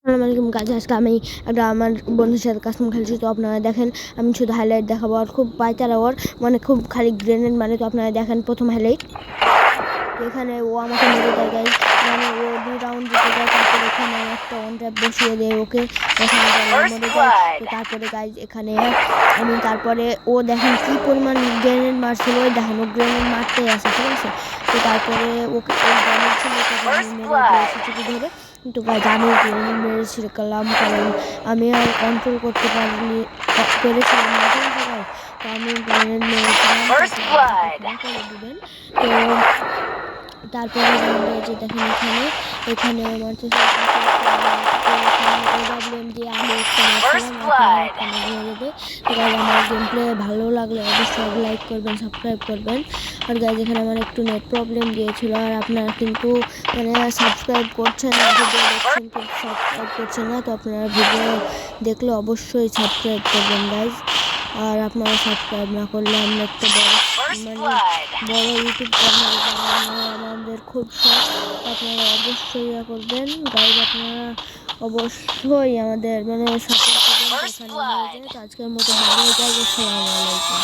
আসসালামু আলাইকুম গাইস, আজকে আমি একটা আমার বন্ধুর সাথে কাস্টম খেলছি। তো আপনারা দেখেন, আমি শুধু হাইলাইট দেখাবো। আর খুব পাইতারা ওর মানে খুব খালি গ্রেনেড মানে। তো আপনারা দেখেন প্রথম হাইলাইট, এখানে ও আমাকে মেরে দেয় গাইস। মানে ও 2 রাউন্ড জিতে যায়, তারপর এখানে একটা ওয়ান ট্র্যাপ বসিয়ে দেয় ওকে, এখানে মরে যায়। তো তারপরে গাইস এখানে আমি তারপরে ও দেখেন কি পরিমাণ গ্রেনেড মারছিল, ওই দেখেন ও গ্রেনেড মারতেই আছে, ঠিক আছে। তো তারপরে ওকে ওই গ্রেনেড ছিল, ওকে আমি মেরে দিয়েছি চুপি ধরে। তো গাইস আমি গ্রেনেড মেরেছিলাম, কারণ আমি আর কন্ট্রোল করতে পেরেছিলাম না, ঠিক আছে গাইস। তো আমি গ্রেনেড মেরেছিলাম, করে দিবেন। তো তারপরে রাউন্ডে যে দেখেন এখানে এখানে মারতেছে ওডাব্লিউএম দিয়ে আমি একটা মারছিলাম, আপনারা একটা মেরে দেবে। তো গাইজ আমার গেম প্লে ভালো লাগলে অবশ্যই লাইক করবেন, সাবস্ক্রাইব করবেন। আর গাইজ এখানে আমার একটু নেট প্রবলেম দিয়েছিল, আর আপনারা কিন্তু মানে সাবস্ক্রাইব করছেন না, ভিডিও দেখছেন কিন্তু সাবস্ক্রাইব করছেন না। তো আপনারা ভিডিও দেখলে অবশ্যই সাবস্ক্রাইব করবেন গাইজ। আর আপনারা সাবস্ক্রাইব না করলে আমরা একটা বড় ইউটিউব চ্যানেল বানানো আমাদের খুব শখ। আপনারা অবশ্যই করবেন গাইজ, আপনারা অবশ্যই আমাদের সাপোর্ট করবেন। এখানে হয়ে যায়। তো আজকের মতো ভালো হয়ে যায়। আসসালামু আলাইকুম।